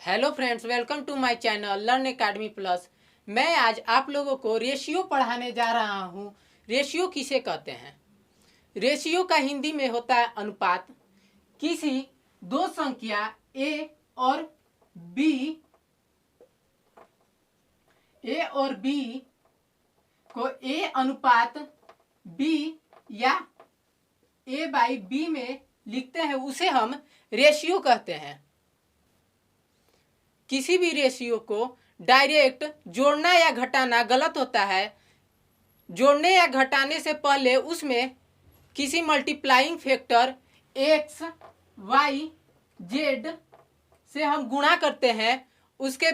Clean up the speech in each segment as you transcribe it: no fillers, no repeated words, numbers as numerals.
Hello friends, welcome to my channel Learn Academy Plus. मैं आज आप लोगों को रेशियो पढ़ाने जा रहा हूँ। रेशियो किसे कहते हैं? रेशियो का हिंदी में होता है अनुपात। किसी दो संख्या ए और बी को ए अनुपात बी या ए बाई बी में लिखते हैं, उसे हम रेशियो कहते हैं। किसी भी रेशियो को डायरेक्ट जोड़ना या घटाना गलत होता है। जोड़ने या घटाने से पहले उसमें किसी multiplying factor X Y Z से हम गुणा करते हैं। उसके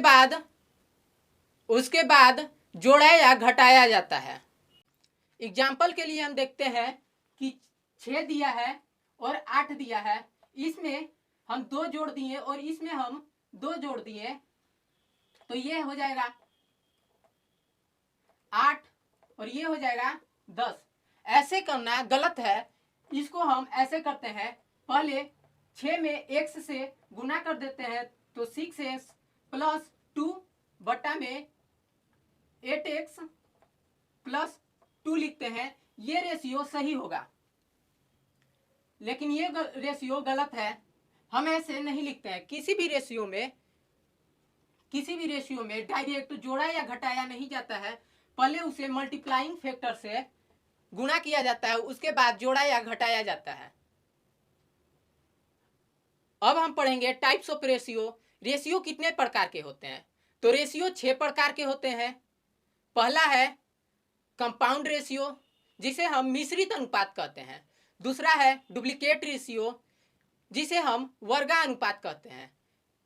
बाद जोड़ा या घटाया जाता है। एग्जाम्पल के लिए हम देखते हैं कि 6 दिया है और 8 दिया है। इसमें हम 2 जोड़ दिए और इसमें हम 2 जोड़ दिए, तो ये हो जाएगा 8 और ये हो जाएगा 10। ऐसे करना गलत है। इसको हम ऐसे करते हैं, पहले 6 में x से गुना कर देते हैं तो 6x प्लस 2 बटा में 8x प्लस 2 लिखते हैं। ये रेशियो सही होगा, लेकिन ये रेशियो गलत है। हम ऐसे नहीं लिखते हैं। किसी भी रेशियो में डायरेक्ट जोड़ा या घटाया नहीं जाता है। पहले उसे मल्टीप्लाइंग फैक्टर से गुणा किया जाता है, उसके बाद जोड़ा या घटाया जाता है। अब हम पढ़ेंगे टाइप्स ऑफ रेशियो। रेशियो कितने प्रकार के होते हैं? तो रेशियो 6 प्रकार के होते हैं। पहला है कंपाउंड रेशियो, जिसे हम मिश्रित अनुपात कहते हैं। दूसरा है डुप्लीकेट रेशियो, जिसे हम वर्गानुपात कहते हैं।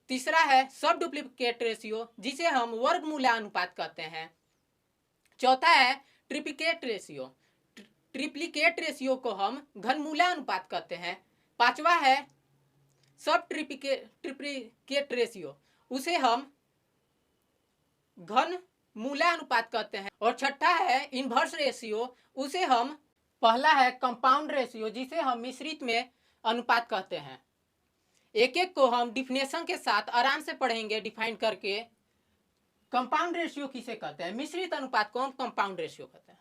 तीसरा है सब डुप्लीकेट रेशियो, जिसे हम वर्गमूलानुपात कहते हैं। चौथा है ट्रिप्लिकेट रेशियो। ट्रिप्लिकेट रेशियो को हम घनमूलानुपात कहते हैं। पांचवा है सब ट्रिप्लिकेट रेशियो, उसे हम घन मूलानुपात कहते हैं। और छठा है इनवर्स रेशियो, उसे हम पहला है कंपाउंड रेशियो, जिसे हम मिश्रित में अनुपात कहते हैं। एक एक को हम डिफिनेशन के साथ आराम से पढ़ेंगे, डिफाइन करके। कंपाउंड रेशियो किसे कहते हैं? मिश्रित अनुपात को हम कंपाउंड रेशियो कहते हैं।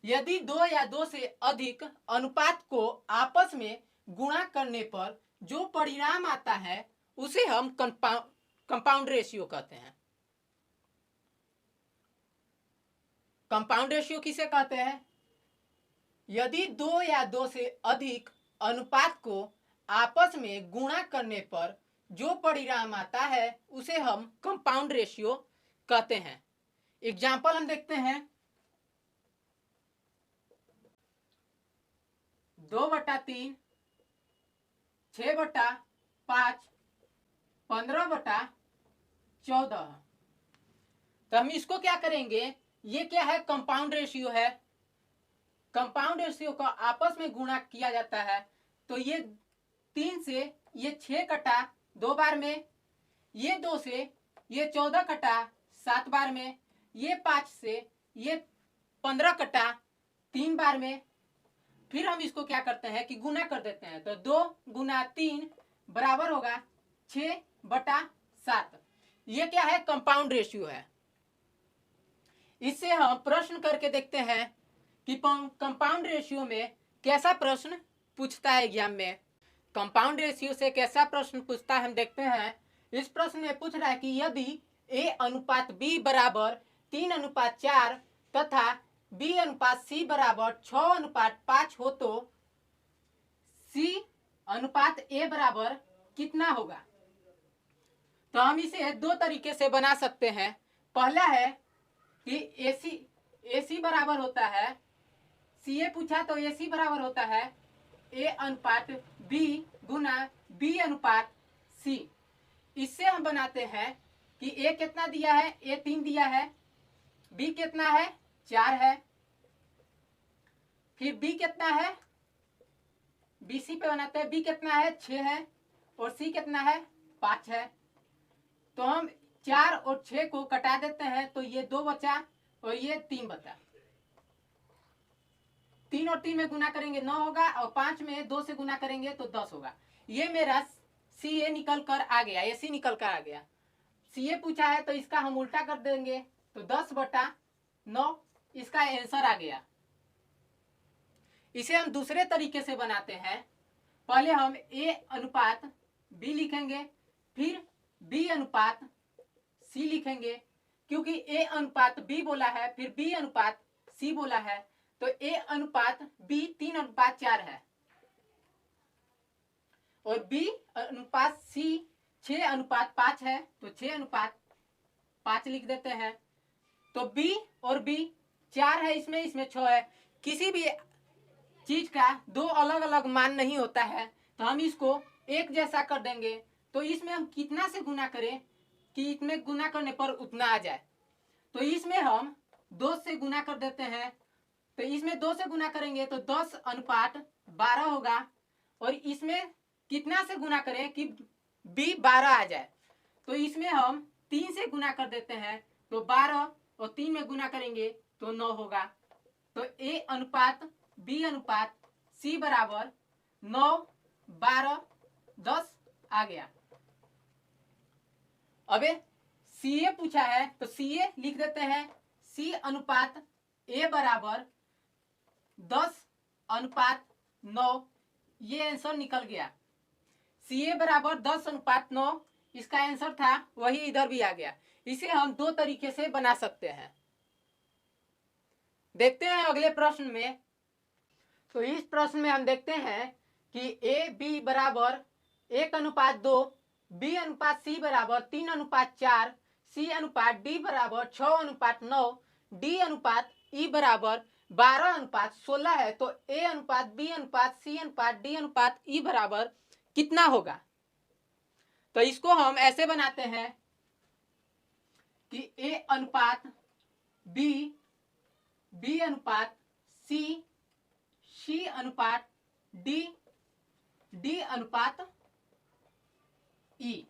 यदि 2 या 2 से अधिक अनुपात को आपस में गुणा करने पर जो परिणाम आता है, उसे हम कंपाउंड रेशियो कहते हैं। कंपाउंड रेशियो किसे कहते हैं? यदि 2 या 2 से अधिक अनुपात को आपस में गुणा करने पर जो परिणाम आता है, उसे हम कंपाउंड रेशियो कहते हैं। एग्जाम्पल हम देखते हैं। 2/3, 6/5, 15/14। तो हम इसको क्या करेंगे? ये क्या है? कंपाउंड रेशियो है। कंपाउंड रेशियो को आपस में गुणा किया जाता है। तो ये 3 से ये 6 कटा 2 बार में, ये 2 से ये 14 कटा 7 बार में, ये 5 से ये 15 कटा 3 बार में। फिर हम इसको क्या करते हैं कि गुना कर देते हैं। तो 2 गुना 3 बराबर होगा 6/7। ये क्या है? कंपाउंड रेशियो है। इससे हम प्रश्न करके देखते हैं कि कंपाउंड रेशियो में कैसा प्रश्न पूछता है एग्जाम में। कंपाउंड रेशियो से कैसा प्रश्न पूछता है हम देखते हैं। इस प्रश्न में पूछ रहा है कि यदि a अनुपात b बराबर 3:4 तथा b अनुपात c बराबर 6:5 हो तो c अनुपात a बराबर कितना होगा? तो हम इसे 2 तरीके से बना सकते हैं। पहला है कि AC बराबर होता है, CA पूछा तो AC बराबर होता है A अनुपात B गुना B अनुपात C। इससे हम बनाते हैं कि A कितना दिया है? A 3 दिया है। B कितना है? 4 है। फिर B कितना है? BC पे बनाते हैं। B कितना है? 6 है। और C कितना है? 5 है। तो हम 4 और 6 को कटा देते हैं, तो ये 2 बचा और ये 3 बचा। 3 और 3 में गुना करेंगे 9 होगा, और 5 में 2 से गुना करेंगे तो 10 होगा। ये मेरा सी ए निकल कर आ गया, ए सी निकल कर आ गया। सी ए पूछा है तो इसका हम उल्टा कर देंगे, तो 10/9 इसका आंसर आ गया। इसे हम दूसरे तरीके से बनाते हैं। पहले हम ए अनुपात बी लिखेंगे, फिर बी अनुपात सी लिखेंगे, क्योंकि ए अनुपात बी बोला है, फिर बी अनुपात सी बोला है, तो ए अनुपात बी 3:4 है और बी अनुपात सी 6:5 है, तो 6:5 लिख देते हैं। तो बी और बी 4 है, इसमें 6 है। किसी भी चीज का दो अलग अलग मान नहीं होता है, तो हम इसको एक जैसा कर देंगे। तो इसमें हम कितना से गुना करें कि इतने गुना करने पर उतना आ जाए, तो इसमें हम 2 से गुना कर देते हैं। तो इसमें 2 से गुना करेंगे तो 10:12 होगा, और इसमें कितना से गुना करें कि बी 12 आ जाए, तो इसमें हम 3 से गुना कर देते हैं, तो 12 और 3 में गुना करेंगे तो 9 होगा। तो ए अनुपात बी अनुपात सी बराबर 9, 12, 10 आ गया। अब सी ए पूछा है तो सी ए लिख देते हैं, सी अनुपात ए बराबर 10:9, ये आंसर निकल गया। सी ए बराबर 10:9 इसका आंसर था, वही इधर भी आ गया। इसे हम दो तरीके से बना सकते हैं। देखते हैं अगले प्रश्न में। तो इस प्रश्न में हम देखते हैं कि ए बी बराबर 1:2, बी अनुपात सी बराबर 3:4, सी अनुपात डी बराबर 6:9, डी अनुपात ई बराबर 12:16 है। तो ए अनुपात बी अनुपात सी अनुपात डी अनुपात ई बराबर कितना होगा? तो इसको हम ऐसे बनाते हैं कि ए अनुपात बी, बी अनुपात सी, सी अनुपात डी, डी अनुपात ई।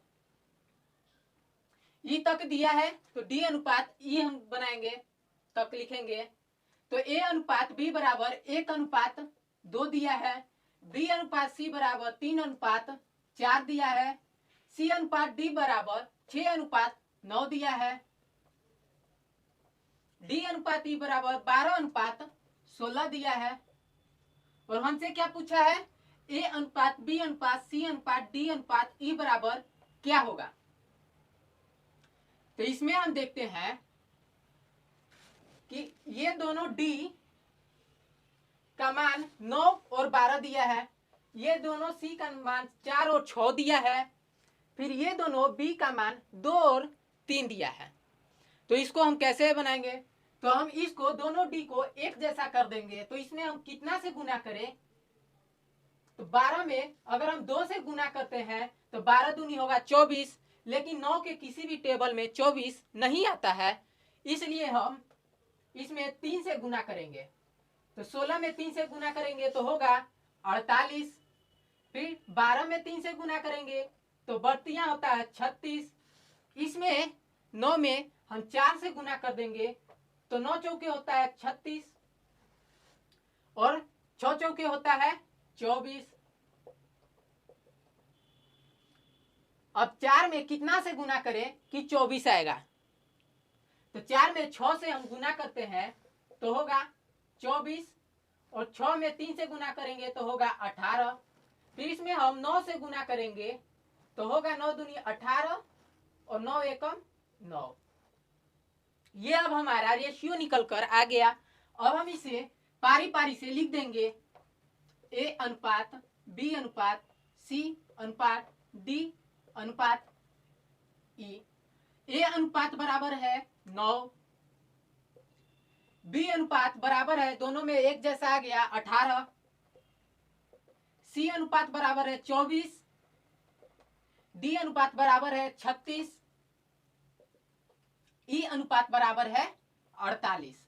ई तक दिया है तो डी अनुपात ई हम बनाएंगे, तक लिखेंगे। तो ए अनुपात बी बराबर 1:2 दिया है, बी अनुपात सी बराबर 3:4 दिया है, सी अनुपात डी बराबर 6:9 दिया है, डी अनुपात ई बराबर 12:16 दिया है। और हमसे क्या पूछा है? ए अनुपात बी अनुपात सी अनुपात डी अनुपात ई बराबर क्या होगा? तो इसमें हम देखते हैं कि ये दोनों डी का मान 9 और 12 दिया है, ये दोनों सी का मान 4 और 6 दिया है, फिर ये दोनों बी का मान 2 और 3 दिया है। तो इसको हम कैसे बनाएंगे? तो हम इसको दोनों डी को एक जैसा कर देंगे। तो इसमें हम कितना से गुना करें? तो 12 में अगर हम 2 से गुना करते हैं तो 12 दूनी होगा 24, लेकिन 9 के किसी भी टेबल में 24 नहीं आता है, इसलिए हम इसमें 3 से गुना करेंगे। तो 16 में 3 से गुना करेंगे तो होगा 48, फिर 12 में 3 से गुना करेंगे तो बढ़तियां होता है 36, इसमें 9 में हम 4 से गुना कर देंगे तो 9 चौके होता है 36 और 6 चौके होता है 24। अब 4 में कितना से गुना करें कि 24 आएगा? तो 4 में 6 से हम गुना करते हैं तो होगा 24, और 6 में 3 से गुना करेंगे तो होगा 18, फिर इसमें हम 9 से गुना करेंगे तो होगा 9 दूनी 18 और 9 एकम 9। ये अब हमारा रेशियो निकल कर आ गया। अब हम इसे पारी पारी से लिख देंगे, ए अनुपात बी अनुपात सी अनुपात डी अनुपात ई। ए अनुपात बराबर है 9, बी अनुपात बराबर है, दोनों में एक जैसा आ गया 18, सी अनुपात बराबर है 24, डी अनुपात बराबर है 36, ई अनुपात बराबर है 48।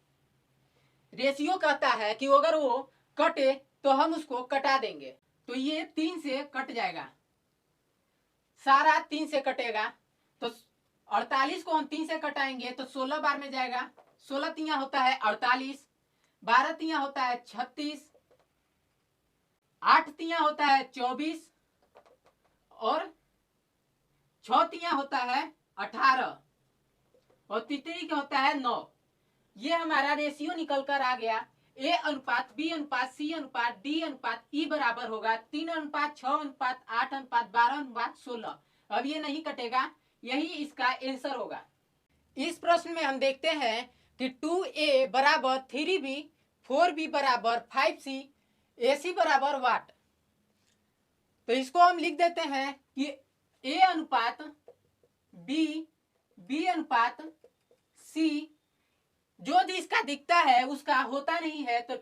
रेशियो कहता है कि अगर वो कटे तो हम उसको कटा देंगे। तो ये 3 से कट जाएगा, सारा 3 से कटेगा। तो 48 को हम 3 से कटाएंगे तो 16 बार में जाएगा, 16 तिया होता है 48, 12 तिया होता है 36, 8 तिया होता है 24 और चौथिया होता है 18 और तितरी का होता है 9। ये हमारा रेशियो निकल कर आ गया। ए अनुपात बी अनुपात सी अनुपात डी अनुपात ई बराबर होगा 3 अनुपात 6 अनुपात 8 अनुपात 12 अनुपात 16। अब ये नहीं कटेगा, यही इसका आंसर होगा। इस प्रश्न में हम देखते हैं कि 2a बराबर 3b, 4b बराबर 5c, ac बराबर वाट। तो इसको हम लिख देते हैं कि a अनुपात b, b अनुपात c, जो जिसका दिखता है उसका होता नहीं है। तो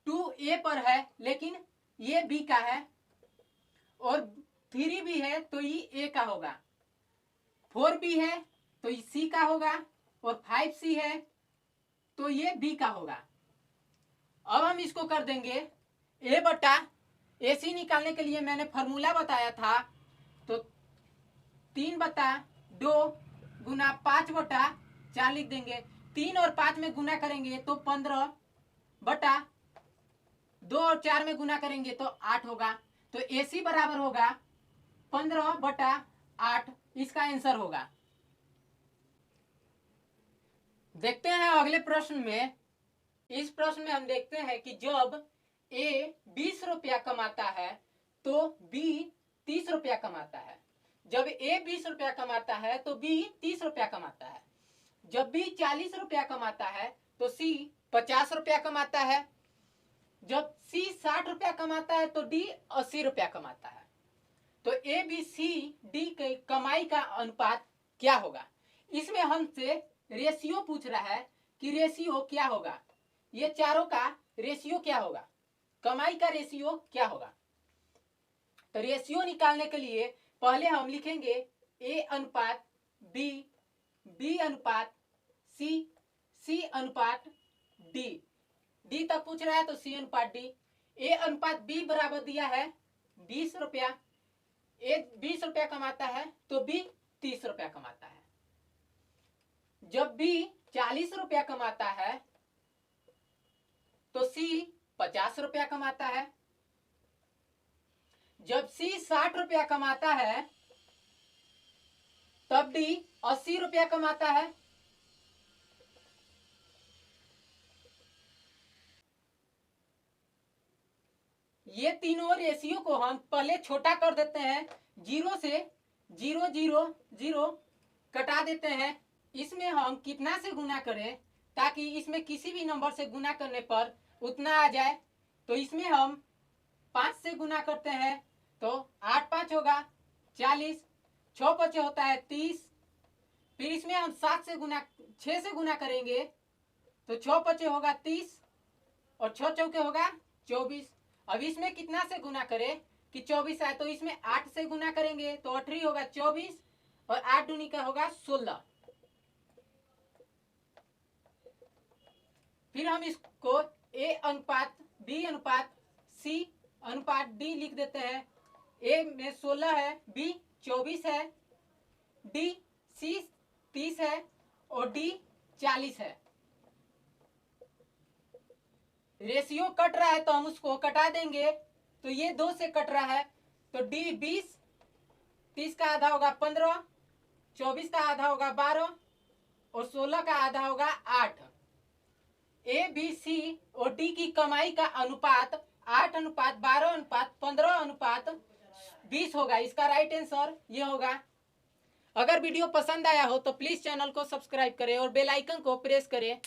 2a पर है लेकिन ये b का है, और 3b है तो ये a का होगा, 4b है तो ये c का होगा, और 5c है तो ये b का होगा। अब हम इसको कर देंगे a बटा ac निकालने के लिए मैंने फॉर्मूला बताया था, तो 3/2 गुना 5/4 लिख देंगे। 3 और 5 में गुना करेंगे तो 15/2 और 4 में गुना करेंगे तो 8 होगा। तो AC बराबर होगा 15/8, इसका आंसर होगा। देखते हैं अगले प्रश्न में। इस प्रश्न में हम देखते हैं कि जब A 20 रुपया कमाता है तो B 30 रुपया कमाता है। जब A 20 रुपया कमाता है तो B 30 रुपया कमाता है। जब B 40 रुपया कमाता है तो C 50 रुपया कमाता है। जब C 60 रुपया कमाता है तो D 80 रुपया कमाता है। तो A B C D के कमाई का अनुपात क्या होगा? इसमें हमसे रेशियो पूछ रहा है कि रेशियो क्या होगा, ये चारों का रेशियो क्या होगा, कमाई का रेशियो क्या होगा। तो रेशियो निकालने के लिए पहले हम लिखेंगे A अनुपात B, B अनुपात C, C अनुपात D, D तक पूछ रहा है तो C अनुपात D। A अनुपात B बराबर दिया है 20 रुपया, A 20 रुपया कमाता है तो B 30 रुपया कमाता है। जब B 40 रुपया कमाता है तो C 50 रुपया कमाता है। जब C 60 रुपया कमाता है तब D 80 रुपया कमाता है। ये तीनों रेशियो को हम पहले छोटा कर देते हैं, 0 से 0 0 0 कटा देते हैं। इसमें हम कितना से गुना करें ताकि इसमें किसी भी नंबर से गुना करने पर उतना आ जाए। तो इसमें हम 5 से गुना करते हैं तो 8 5 होगा 40, 6 5 होता है 30। फिर इसमें हम 7 से गुना 6 से गुना करेंगे तो 6 5 होगा 30 और 6 चौके होगा 24। अब इसमें कितना से गुना करें कि 24 आए, तो इसमें 8 से गुना करेंगे तो 8 होगा 24 और 8 दूनी का होगा 16। फिर हम इसको A अनुपात B अनुपात C अनुपात D लिख देते हैं। A में 16 है, B 24 है, D C 30 है और D 40 है। रेशियो कट रहा है तो हम उसको कटा देंगे, तो ये 2 से कट रहा है तो D 20, 30 का आधा होगा 15, 24 का आधा होगा 12 और 16 का आधा होगा 8। A B C और D की कमाई का अनुपात 8 अनुपात 12 अनुपात 15 अनुपात 20 होगा। इसका राइट आंसर ये होगा। अगर वीडियो पसंद आया हो तो प्लीज चैनल को सब्सक्राइब करें और बेल आइकन को प्रेस करें।